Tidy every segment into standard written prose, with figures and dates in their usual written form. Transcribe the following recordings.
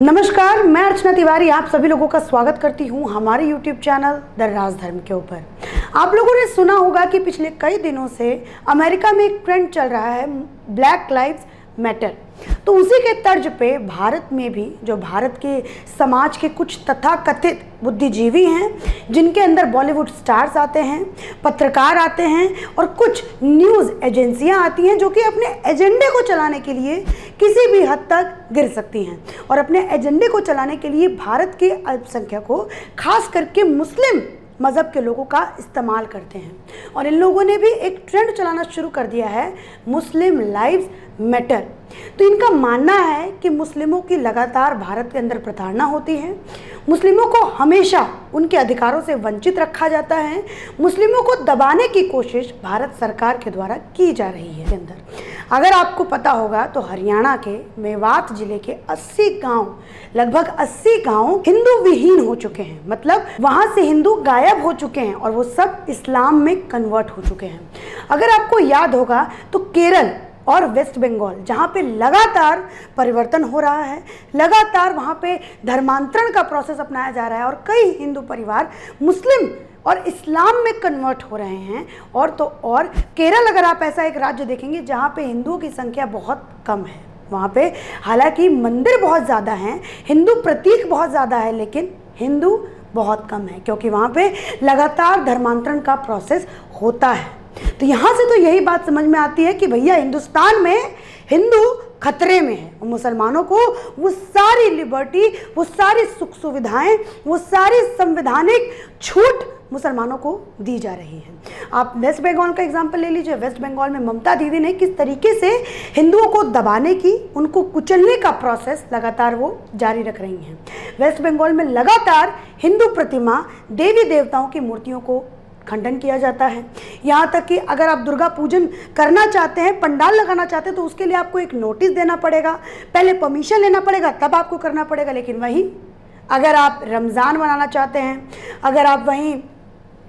नमस्कार, मैं अर्चना तिवारी आप सभी लोगों का स्वागत करती हूं हमारे YouTube चैनल द राज धर्म के ऊपर। आप लोगों ने सुना होगा कि पिछले कई दिनों से अमेरिका में एक ट्रेंड चल रहा है ब्लैक लाइव्स मैटर। तो उसी के तर्ज पे भारत में भी जो भारत के समाज के कुछ तथाकथित बुद्धिजीवी हैं, जिनके अंदर बॉलीवुड स्टार्स आते हैं, पत्रकार आते हैं और कुछ न्यूज़ एजेंसियां आती हैं जो कि अपने एजेंडे को चलाने के लिए किसी भी हद तक गिर सकती हैं और अपने एजेंडे को चलाने के लिए भारत के अल्पसंख्यकों खास करके मुस्लिम मज़हब के लोगों का इस्तेमाल करते हैं। और इन लोगों ने भी एक ट्रेंड चलाना शुरू कर दिया है, मुस्लिम लाइव्स मैटर। तो इनका मानना है कि मुस्लिमों की लगातार भारत के अंदर प्रताड़ना होती है, मुस्लिमों को हमेशा उनके अधिकारों से वंचित रखा जाता है, मुस्लिमों को दबाने की कोशिश भारत सरकार के द्वारा की जा रही है। अंदर अगर आपको पता होगा तो हरियाणा के मेवात जिले के 80 गांव, लगभग 80 गांव हिंदू विहीन हो चुके हैं, मतलब वहां से हिंदू गायब हो चुके हैं और वो सब इस्लाम में कन्वर्ट हो चुके हैं। अगर आपको याद होगा तो केरल और वेस्ट बंगाल, जहाँ पे लगातार परिवर्तन हो रहा है, लगातार वहाँ पे धर्मांतरण का प्रोसेस अपनाया जा रहा है और कई हिंदू परिवार मुस्लिम और इस्लाम में कन्वर्ट हो रहे हैं। और तो और केरल, अगर आप ऐसा एक राज्य देखेंगे जहाँ पे हिंदुओं की संख्या बहुत कम है, वहाँ पे हालांकि मंदिर बहुत ज़्यादा हैं, हिंदू प्रतीक बहुत ज़्यादा है, लेकिन हिंदू बहुत कम है क्योंकि वहाँ पे लगातार धर्मांतरण का प्रोसेस होता है। तो यहाँ से तो यही बात समझ में आती है कि भैया हिंदुस्तान में हिंदू खतरे में है और मुसलमानों को वो सारी लिबर्टी, वो सारी सुख सुविधाएं, वो सारी संवैधानिक छूट मुसलमानों को दी जा रही है। आप वेस्ट बंगाल का एग्जांपल ले लीजिए। वेस्ट बंगाल में ममता दीदी ने किस तरीके से हिंदुओं को दबाने की, उनको कुचलने का प्रोसेस लगातार वो जारी रख रही हैं। वेस्ट बंगाल में लगातार हिंदू प्रतिमा, देवी देवताओं की मूर्तियों को खंडन किया जाता है। यहाँ तक कि अगर आप दुर्गा पूजन करना चाहते हैं, पंडाल लगाना चाहते हैं, तो उसके लिए आपको एक नोटिस देना पड़ेगा, पहले परमिशन लेना पड़ेगा, तब आपको करना पड़ेगा। लेकिन वहीं अगर आप रमज़ान मनाना चाहते हैं, अगर आप वहीं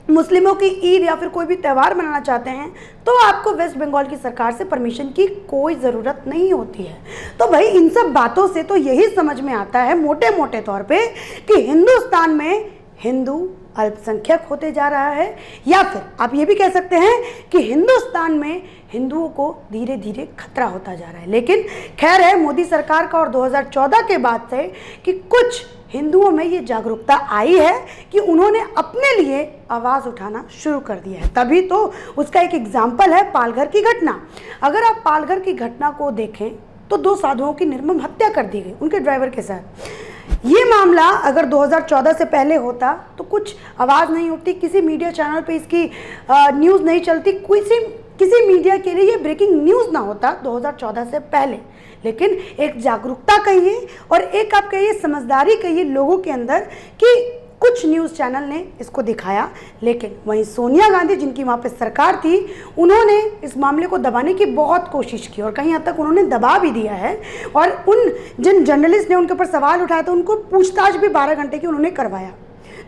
मुस्लिमों की ईद या फिर कोई भी त्यौहार मनाना चाहते हैं, तो आपको वेस्ट बंगाल की सरकार से परमिशन की कोई ज़रूरत नहीं होती है। तो भाई इन सब बातों से तो यही समझ में आता है मोटे मोटे तौर पे कि हिंदुस्तान में हिंदू अल्पसंख्यक होते जा रहा है, या फिर आप ये भी कह सकते हैं कि हिंदुस्तान में हिंदुओं को धीरे धीरे खतरा होता जा रहा है। लेकिन खैर है मोदी सरकार का और 2014 के बाद से कि कुछ हिंदुओं में ये जागरूकता आई है कि उन्होंने अपने लिए आवाज़ उठाना शुरू कर दिया है। तभी तो उसका एक एग्जाम्पल है पालघर की घटना। अगर आप पालघर की घटना को देखें तो 2 साधुओं की निर्मम हत्या कर दी गई उनके ड्राइवर के साथ। ये मामला अगर 2014 से पहले होता तो कुछ आवाज़ नहीं उठती, किसी मीडिया चैनल पे इसकी न्यूज़ नहीं चलती, किसी मीडिया के लिए ये ब्रेकिंग न्यूज़ ना होता 2014 से पहले। लेकिन एक जागरूकता कहिए और एक आप कहिए समझदारी कहिए लोगों के अंदर कि कुछ न्यूज़ चैनल ने इसको दिखाया। लेकिन वहीं सोनिया गांधी, जिनकी वहाँ पे सरकार थी, उन्होंने इस मामले को दबाने की बहुत कोशिश की और कहीं हद तक उन्होंने दबा भी दिया है। और उन जिन जर्नलिस्ट ने उनके ऊपर सवाल उठाया था उनको पूछताछ भी 12 घंटे की उन्होंने करवाया।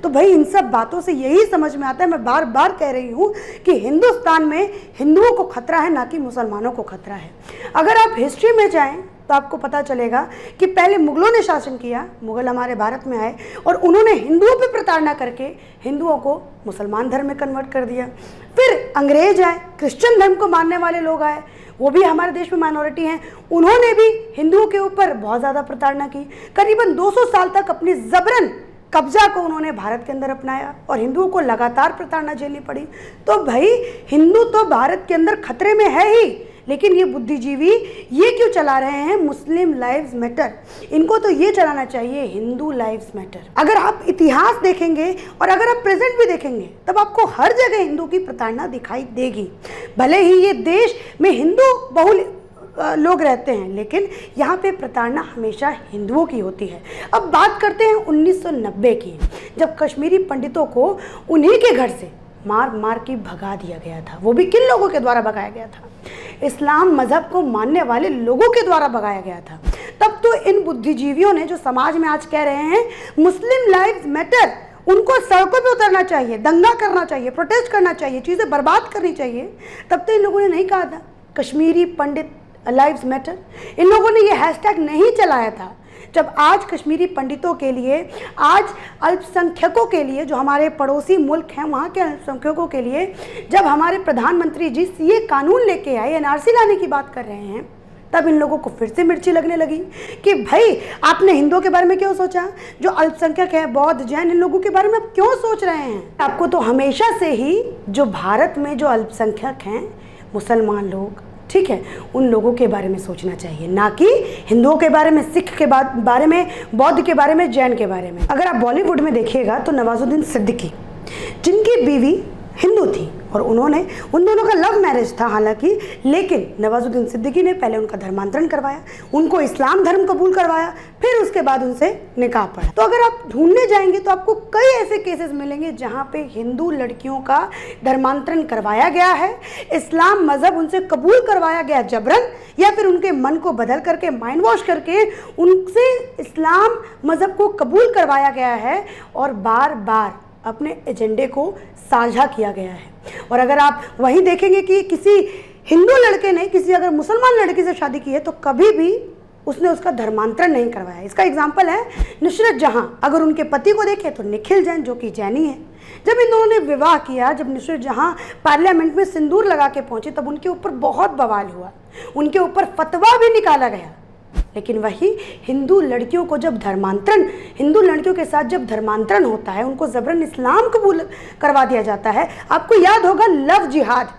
तो भाई इन सब बातों से यही समझ में आता है, मैं बार बार कह रही हूँ कि हिंदुस्तान में हिंदुओं को खतरा है, ना कि मुसलमानों को खतरा है। अगर आप हिस्ट्री में जाएं तो आपको पता चलेगा कि पहले मुगलों ने शासन किया, मुगल हमारे भारत में आए और उन्होंने हिंदुओं पे प्रताड़ना करके हिंदुओं को मुसलमान धर्म में कन्वर्ट कर दिया। फिर अंग्रेज आए, क्रिश्चियन धर्म को मानने वाले लोग आए, वो भी हमारे देश में माइनॉरिटी हैं, उन्होंने भी हिंदुओं के ऊपर बहुत ज़्यादा प्रताड़ना की। करीबन 200 साल तक अपनी जबरन कब्जा को उन्होंने भारत के अंदर अपनाया और हिंदुओं को लगातार प्रताड़ना झेलनी पड़ी। तो भाई हिंदू तो भारत के अंदर खतरे में है ही, लेकिन ये बुद्धिजीवी ये क्यों चला रहे हैं मुस्लिम लाइव्स मैटर? इनको तो ये चलाना चाहिए हिंदू लाइव्स मैटर। अगर आप इतिहास देखेंगे और अगर आप प्रेजेंट भी देखेंगे तब आपको हर जगह हिंदू की प्रताड़ना दिखाई देगी। भले ही ये देश में हिंदू बहुल लोग रहते हैं, लेकिन यहाँ पे प्रताड़ना हमेशा हिंदुओं की होती है। अब बात करते हैं 1990 की, जब कश्मीरी पंडितों को उन्हीं के घर से मार मार के भगा दिया गया था। वो भी किन लोगों के द्वारा भगाया गया था? इस्लाम मजहब को मानने वाले लोगों के द्वारा भगाया गया था। तब तो इन बुद्धिजीवियों ने जो समाज में आज कह रहे हैं मुस्लिम लाइव्स मैटर, उनको सड़कों पे उतरना चाहिए, दंगा करना चाहिए, प्रोटेस्ट करना चाहिए, चीज़ें बर्बाद करनी चाहिए, तब तो इन लोगों ने नहीं कहा था कश्मीरी पंडित लाइव्स मैटर। इन लोगों ने ये हैशटैग नहीं चलाया था जब आज कश्मीरी पंडितों के लिए, आज अल्पसंख्यकों के लिए, जो हमारे पड़ोसी मुल्क हैं वहाँ के अल्पसंख्यकों के लिए जब हमारे प्रधानमंत्री जी ये कानून लेके आए, एनआरसी लाने की बात कर रहे हैं, तब इन लोगों को फिर से मिर्ची लगने लगी कि भाई आपने हिंदुओं के बारे में क्यों सोचा, जो अल्पसंख्यक हैं, बौद्ध, जैन, इन लोगों के बारे में आप क्यों सोच रहे हैं। आपको तो हमेशा से ही जो भारत में जो अल्पसंख्यक हैं, मुसलमान लोग, ठीक है, उन लोगों के बारे में सोचना चाहिए, ना कि हिंदुओं के बारे में, सिख के बारे में, बौद्ध के बारे में, जैन के बारे में। अगर आप बॉलीवुड में देखिएगा तो नवाजुद्दीन सिद्दीकी, जिनकी बीवी हिंदू थी और उन्होंने, उन दोनों का लव मैरिज था हालांकि, लेकिन नवाजुद्दीन सिद्दीकी ने पहले उनका धर्मांतरण करवाया, उनको इस्लाम धर्म कबूल करवाया, फिर उसके बाद उनसे निकाह पड़ा। तो अगर आप ढूंढने जाएंगे तो आपको कई ऐसे केसेस मिलेंगे जहां पे हिंदू लड़कियों का धर्मांतरण करवाया गया है, इस्लाम मजहब उनसे कबूल करवाया गया जबरन, या फिर उनके मन को बदल करके, माइंड वॉश करके उनसे इस्लाम मजहब को कबूल करवाया गया है और बार बार अपने एजेंडे को साझा किया गया है। और अगर आप वहीं देखेंगे कि किसी हिंदू लड़के ने किसी अगर मुसलमान लड़की से शादी की है तो कभी भी उसने उसका धर्मांतरण नहीं करवाया। इसका एग्जाम्पल है नुसरत जहां। अगर उनके पति को देखें तो निखिल जैन, जो कि जैनी है, जब इन दोनों ने विवाह किया, जब नुसरत जहां पार्लियामेंट में सिंदूर लगा के पहुंचे, तब उनके ऊपर बहुत बवाल हुआ, उनके ऊपर फतवा भी निकाला गया। लेकिन वही हिंदू लड़कियों को जब धर्मांतरण, हिंदू लड़कियों के साथ जब धर्मांतरण होता है, उनको जबरन इस्लाम कबूल करवा दिया जाता है। आपको याद होगा लव जिहाद,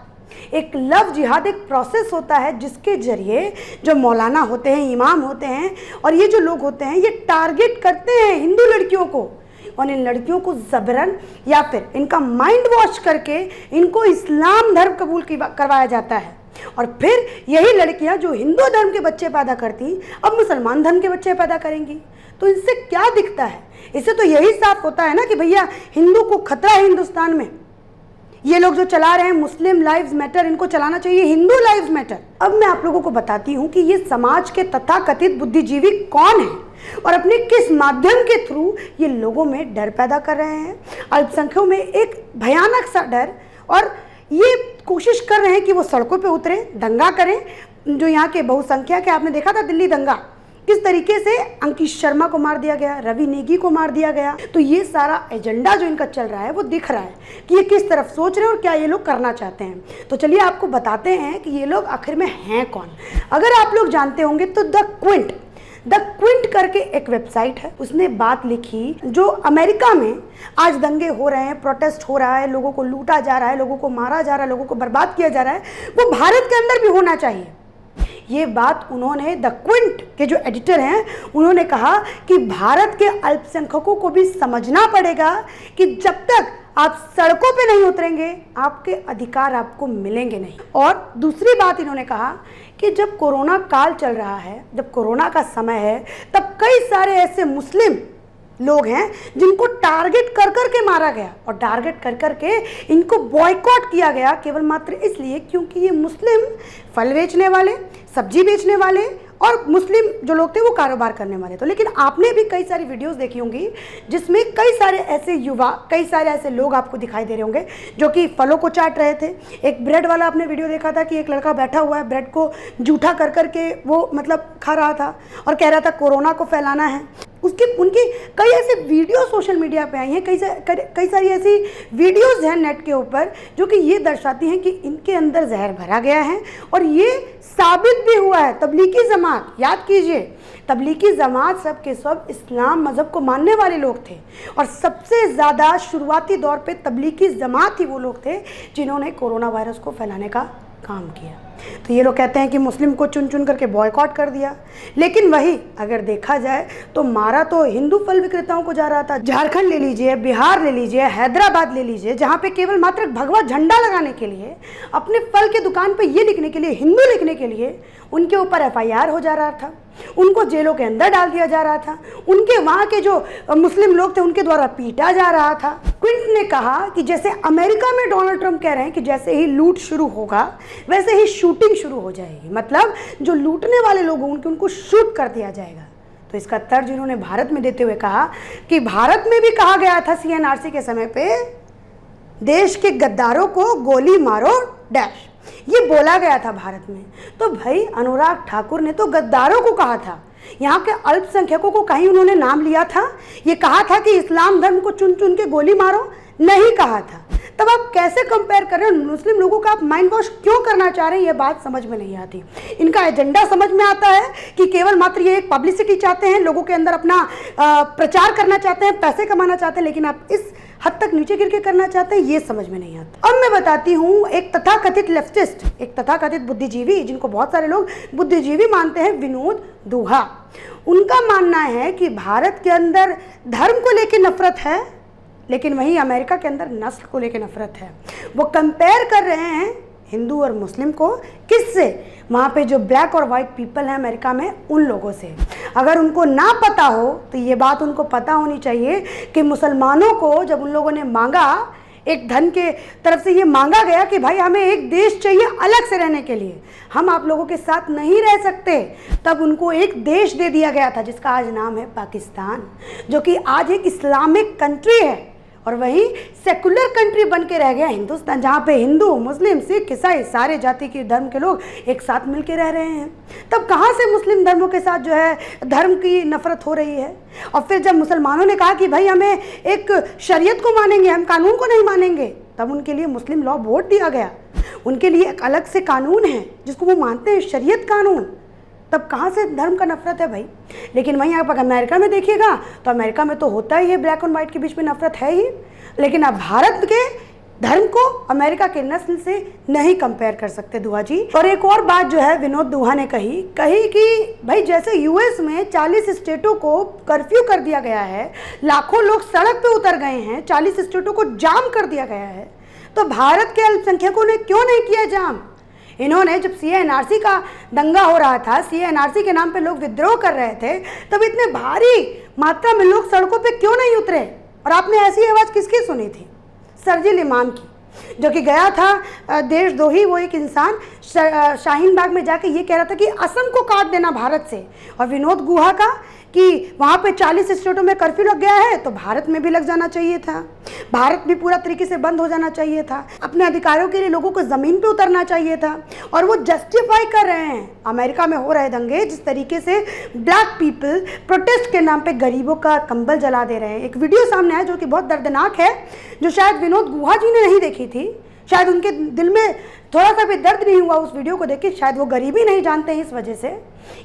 एक लव जिहाद एक प्रोसेस होता है जिसके जरिए जो मौलाना होते हैं, इमाम होते हैं और ये जो लोग होते हैं, ये टारगेट करते हैं हिंदू लड़कियों को और इन लड़कियों को जबरन या फिर इनका माइंड वॉश करके इनको इस्लाम धर्म कबूल करवाया जाता है। और फिर यही लड़कियां जो हिंदू धर्म के बच्चे पैदा करती अब मुसलमान धर्म के बच्चे पैदा करेंगी। तो इससे क्या दिखता है? इससे तो यही साफ होता है ना कि भैया हिंदू को खतरा है हिंदुस्तान में। ये लोग जो चला रहे हैं मुस्लिम लाइव्स मैटर, इनको चलाना चाहिए हिंदू लाइव्स मैटर। अब मैं आप लोगों को बताती हूँ कि ये समाज के तथाकथित बुद्धिजीवी कौन है और अपने किस माध्यम के थ्रू ये लोगों में डर पैदा कर रहे हैं, अल्पसंख्यकों में एक भयानक सा डर, और ये कोशिश कर रहे हैं कि वो सड़कों पे उतरे, दंगा करें। जो यहाँ के बहुसंख्यक है, आपने देखा था दिल्ली दंगा, किस तरीके से अंकित शर्मा को मार दिया गया, रवि नेगी को मार दिया गया। तो ये सारा एजेंडा जो इनका चल रहा है वो दिख रहा है कि ये किस तरफ सोच रहे हैं और क्या ये लोग करना चाहते हैं। तो चलिए आपको बताते हैं कि ये लोग आखिर में हैं कौन। अगर आप लोग जानते होंगे तो द क्विंट करके एक वेबसाइट है, उसने बात लिखी जो अमेरिका में आज दंगे हो रहे हैं, प्रोटेस्ट हो रहा है, लोगों को लूटा जा रहा है, लोगों को मारा जा रहा है, लोगों को बर्बाद किया जा रहा है, वो भारत के अंदर भी होना चाहिए। ये बात उन्होंने, द क्विंट के जो एडिटर हैं, उन्होंने कहा कि भारत के अल्पसंख्यकों को भी समझना पड़ेगा कि जब तक आप सड़कों पे नहीं उतरेंगे आपके अधिकार आपको मिलेंगे नहीं। और दूसरी बात इन्होंने कहा कि जब कोरोना काल चल रहा है, जब कोरोना का समय है, तब कई सारे ऐसे मुस्लिम लोग हैं जिनको टारगेट कर कर के मारा गया और टारगेट कर कर के इनको बॉयकॉट किया गया केवल मात्र इसलिए क्योंकि ये मुस्लिम फल बेचने वाले, सब्जी बेचने वाले और मुस्लिम जो लोग थे वो कारोबार करने वाले। तो लेकिन आपने भी कई सारी वीडियोस देखी होंगी जिसमें कई सारे ऐसे युवा, कई सारे ऐसे लोग आपको दिखाई दे रहे होंगे जो कि फलों को चाट रहे थे। एक ब्रेड वाला आपने वीडियो देखा था कि एक लड़का बैठा हुआ है, ब्रेड को जूठा कर कर के वो मतलब खा रहा था और कह रहा था कोरोना को फैलाना है। उनकी कई ऐसे वीडियो सोशल मीडिया पे आई हैं, कई सारी ऐसी वीडियोस हैं नेट के ऊपर जो कि ये दर्शाती हैं कि इनके अंदर जहर भरा गया है। और ये साबित भी हुआ है। तबलीगी जमात, याद कीजिए, तबलीगी जमात सब के सब इस्लाम मज़हब को मानने वाले लोग थे और सबसे ज़्यादा शुरुआती दौर पे तबलीगी जमात ही वो लोग थे जिन्होंने कोरोना वायरस को फैलाने का काम किया। तो ये लोग कहते हैं कि मुस्लिम को चुन चुन करके बॉयकॉट कर दिया, लेकिन वही अगर देखा जाए तो मारा तो हिंदू फल विक्रेताओं को जा रहा था। झारखंड ले लीजिए, बिहार ले लीजिए, हैदराबाद ले लीजिए, जहाँ पे केवल मात्र भगवा झंडा लगाने के लिए, अपने फल के दुकान पे ये लिखने के लिए, हिंदू लिखने के लिए उनके ऊपर FIR हो जा रहा था, उनको जेलों के अंदर डाल दिया जा रहा था, उनके वहाँ के जो मुस्लिम लोग थे उनके द्वारा पीटा जा रहा था। क्विंट ने कहा कि जैसे अमेरिका में डोनाल्ड ट्रंप कह रहे हैं कि जैसे ही लूट शुरू होगा वैसे ही शूटिंग शुरू हो जाएगी, मतलब जो लूटने वाले लोग होंगे उनको शूट कर दिया जाएगा। तो इसका तर्ज इन्होंने भारत में देते हुए कहा कि भारत में भी कहा गया था CNRC के समय पे देश के गद्दारों को गोली मारो डैश, ये बोला गया था भारत में। तो भाई अनुराग ठाकुर ने तो गद्दारों को कहा था यहाँ के अल्पसंख्यकों को कहीं उन्होंने नाम लिया था? ये कहा था कि इस्लाम धर्म को चुन चुन के गोली मारो? नहीं कहा था। तब आप कैसे कंपेयर कर रहे हैं? मुस्लिम लोगों का आप माइंड वॉश क्यों करना चाह रहे हैं? ये बात समझ में नहीं आती। इनका एजेंडा समझ में आता है कि केवल मात्र ये एक पब्लिसिटी चाहते हैं, लोगों के अंदर अपना प्रचार करना चाहते हैं, पैसे कमाना चाहते हैं, लेकिन आप इस हद तक नीचे गिर के करना चाहते हैं, ये समझ में नहीं आता। अब मैं बताती हूँ, एक तथाकथित लेफ्टिस्ट, एक तथाकथित बुद्धिजीवी, जिनको बहुत सारे लोग बुद्धिजीवी मानते हैं, विनोद दुहा, उनका मानना है कि भारत के अंदर धर्म को लेकर नफरत है, लेकिन वहीं अमेरिका के अंदर नस्ल को लेकर नफरत है। वो कंपेयर कर रहे हैं हिंदू और मुस्लिम को, किससे? वहाँ पे जो ब्लैक और वाइट पीपल हैं अमेरिका में, उन लोगों से। अगर उनको ना पता हो तो ये बात उनको पता होनी चाहिए कि मुसलमानों को जब उन लोगों ने मांगा, एक धन के तरफ से ये मांगा गया कि भाई हमें एक देश चाहिए अलग से रहने के लिए, हम आप लोगों के साथ नहीं रह सकते, तब उनको एक देश दे दिया गया था जिसका आज नाम है पाकिस्तान, जो कि आज एक इस्लामिक कंट्री है और वहीं सेकुलर कंट्री बन के रह गया हिंदुस्तान, जहाँ पे हिंदू, मुस्लिम, सिख, ईसाई सारे जाति के धर्म के लोग एक साथ मिलके रह रहे हैं। तब कहाँ से मुस्लिम धर्मों के साथ जो है धर्म की नफरत हो रही है? और फिर जब मुसलमानों ने कहा कि भाई हमें एक शरीयत को मानेंगे, हम कानून को नहीं मानेंगे, तब उनके लिए मुस्लिम लॉ बोर्ड दिया गया। उनके लिए एक अलग से कानून है जिसको वो मानते हैं शरीयत कानून। तब कहाँ से धर्म का नफरत है भाई? लेकिन वहीं आप अमेरिका में देखिएगा तो अमेरिका में तो होता ही है, ब्लैक एंड वाइट के बीच में नफरत है ही, लेकिन आप भारत के धर्म को अमेरिका के नस्ल से नहीं कंपेयर कर सकते दुआ जी। और एक और बात जो है विनोद दुआ ने कही कि भाई जैसे यूएस में 40 स्टेटों को कर्फ्यू कर दिया गया है, लाखों लोग सड़क पे उतर गए हैं, 40 स्टेटों को जाम कर दिया गया है, तो भारत के अल्पसंख्यकों ने क्यों नहीं किया जाम? इन्होंने जब CA-NRC का दंगा हो रहा था, CA-NRC के नाम पे लोग विद्रोह कर रहे थे, तब इतने भारी मात्रा में लोग सड़कों पे क्यों नहीं उतरे? और आपने ऐसी आवाज़ किसकी सुनी थी? शरजील इमाम की, जो कि गया था देशद्रोही वो एक इंसान, शाहीन बाग में जाके ये कह रहा था कि असम को काट देना भारत से। और विनोद गुहा का कि वहाँ पे 40 स्टेटों में कर्फ्यू लग गया है तो भारत में भी लग जाना चाहिए था, भारत भी पूरा तरीके से बंद हो जाना चाहिए था, अपने अधिकारों के लिए लोगों को ज़मीन पे उतरना चाहिए था। और वो जस्टिफाई कर रहे हैं अमेरिका में हो रहे दंगे, जिस तरीके से ब्लैक पीपल प्रोटेस्ट के नाम पे गरीबों का कंबल जला दे रहे हैं। एक वीडियो सामने है जो कि बहुत दर्दनाक है, जो शायद विनोद गुहा जी ने नहीं देखी थी, शायद उनके दिल में थोड़ा सा भी दर्द नहीं हुआ उस वीडियो को देख के, शायद वो गरीबी नहीं जानते हैं इस वजह से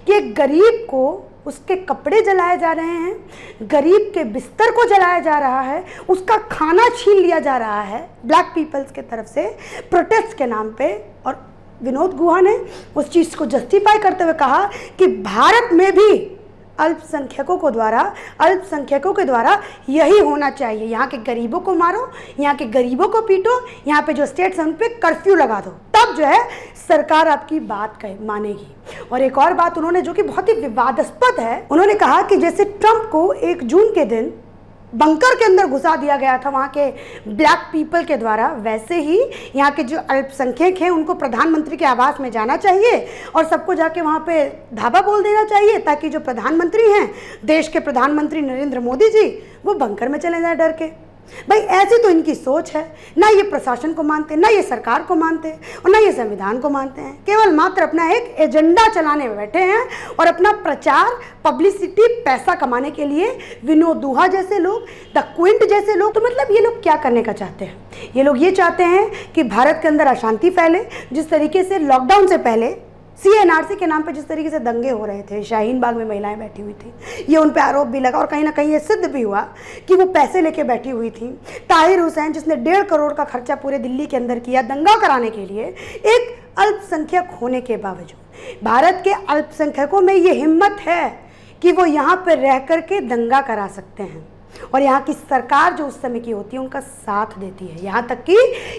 कि एक गरीब को उसके कपड़े जलाए जा रहे हैं, गरीब के बिस्तर को जलाया जा रहा है, उसका खाना छीन लिया जा रहा है ब्लैक पीपल्स के तरफ से प्रोटेस्ट के नाम पे। और विनोद गुहा ने उस चीज़ को जस्टिफाई करते हुए कहा कि भारत में भी अल्पसंख्यकों के द्वारा यही होना चाहिए, यहाँ के गरीबों को मारो, यहाँ के गरीबों को पीटो, यहाँ पे जो स्टेट्स हैं उन पे कर्फ्यू लगा दो, तब जो है सरकार आपकी बात मानेगी। और एक और बात उन्होंने जो कि बहुत ही विवादास्पद है, उन्होंने कहा कि जैसे ट्रंप को 1 जून के दिन बंकर के अंदर घुसा दिया गया था वहाँ के ब्लैक पीपल के द्वारा, वैसे ही यहाँ के जो अल्पसंख्यक हैं उनको प्रधानमंत्री के आवास में जाना चाहिए और सबको जाके वहाँ पे धाबा बोल देना चाहिए, ताकि जो प्रधानमंत्री हैं, देश के प्रधानमंत्री नरेंद्र मोदी जी, वो बंकर में चले जाए डर के। भाई ऐसी तो इनकी सोच है, ना ये प्रशासन को मानते, ना ये सरकार को मानते और ना ये संविधान को मानते हैं, केवल मात्र अपना एक एजेंडा चलाने में बैठे हैं और अपना प्रचार, पब्लिसिटी, पैसा कमाने के लिए विनोद दुहा जैसे लोग, द क्विंट जैसे लोग। तो मतलब ये लोग क्या करने का चाहते हैं? ये लोग ये चाहते हैं कि भारत के अंदर अशांति फैले। जिस तरीके से लॉकडाउन से पहले CA-NRC के नाम पे जिस तरीके से दंगे हो रहे थे, शाहीन बाग में महिलाएं बैठी हुई थी, ये उन पे आरोप भी लगा और कहीं ना कहीं ये सिद्ध भी हुआ कि वो पैसे लेके बैठी हुई थी। ताहिर हुसैन, जिसने 1.5 करोड़ का खर्चा पूरे दिल्ली के अंदर किया दंगा कराने के लिए, एक अल्पसंख्यक होने के बावजूद भारत के अल्पसंख्यकों में ये हिम्मत है कि वो यहाँ पर रह कर के दंगा करा सकते हैं और यहाँ की सरकार जो उस समय की होती है उनका साथ देती है। यहाँ तक कि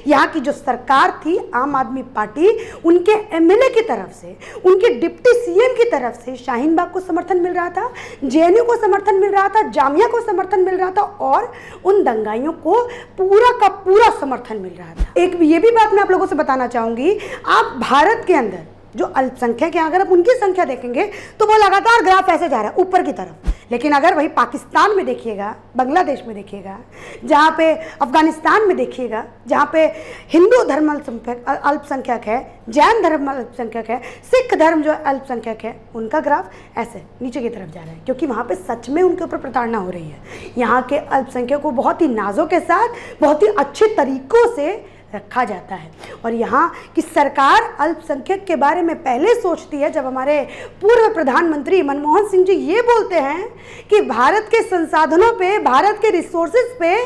यहाँ की जो सरकार थी आम आदमी पार्टी, उनके MLA की तरफ से, उनके डिप्टी CM की तरफ से शाहीन बाग को समर्थन मिल रहा था, JNU को समर्थन मिल रहा था, जामिया को समर्थन मिल रहा था और उन दंगाइयों को पूरा का पूरा समर्थन मिल रहा था। एक ये भी बात मैं आप लोगों से बताना चाहूँगी, आप भारत के अंदर जो अल्पसंख्यक हैं, अगर आप उनकी संख्या देखेंगे तो वो लगातार ग्राफ ऐसे जा रहा है ऊपर की तरफ। लेकिन अगर वही पाकिस्तान में देखिएगा, बांग्लादेश में देखिएगा, जहाँ पे अफगानिस्तान में देखिएगा, जहाँ पे हिंदू धर्म अल्पसंख्यक है, जैन धर्म अल्पसंख्यक है, सिख धर्म जो अल्पसंख्यक है, उनका ग्राफ ऐसे नीचे की तरफ जा रहा है, क्योंकि वहाँ पे सच में उनके ऊपर प्रताड़ना हो रही है। यहाँ के अल्पसंख्यकों को बहुत ही नाजों के साथ बहुत ही अच्छे तरीक़ों से रखा जाता है। और यहाँ की सरकार अल्पसंख्यक के बारे में पहले सोचती है जब हमारे पूर्व प्रधानमंत्री मनमोहन सिंह जी ये बोलते हैं कि भारत के संसाधनों पे, भारत के रिसोर्सेज पे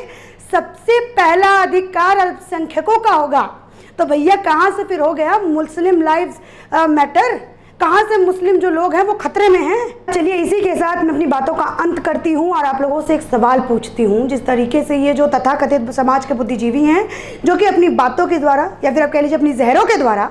सबसे पहला अधिकार अल्पसंख्यकों का होगा। तो भैया कहाँ से फिर हो गया मुस्लिम लाइव्स मैटर? कहाँ से मुस्लिम जो लोग हैं वो खतरे में हैं? चलिए इसी के साथ मैं अपनी बातों का अंत करती हूँ और आप लोगों से एक सवाल पूछती हूँ। जिस तरीके से ये जो तथाकथित समाज के बुद्धिजीवी हैं, जो कि अपनी बातों के द्वारा या फिर आप कह लीजिए अपनी जहरों के द्वारा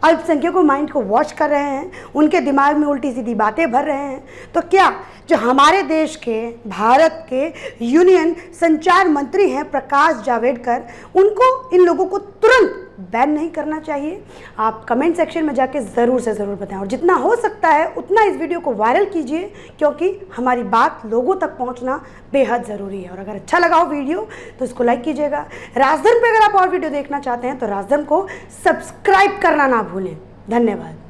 अल्पसंख्यकों माइंड को वॉश कर रहे हैं, उनके दिमाग में उल्टी सीधी बातें भर रहे हैं, तो क्या जो हमारे देश के, भारत के यूनियन संचार मंत्री हैं प्रकाश जावड़ेकर, उनको इन लोगों को तुरंत बैन नहीं करना चाहिए? आप कमेंट सेक्शन में जाके ज़रूर से ज़रूर बताएं और जितना हो सकता है उतना इस वीडियो को वायरल कीजिए, क्योंकि हमारी बात लोगों तक पहुंचना बेहद ज़रूरी है। और अगर अच्छा लगा हो वीडियो तो इसको लाइक कीजिएगा। राजधर्म पे अगर आप और वीडियो देखना चाहते हैं तो राजधर्म को सब्सक्राइब करना ना भूलें। धन्यवाद।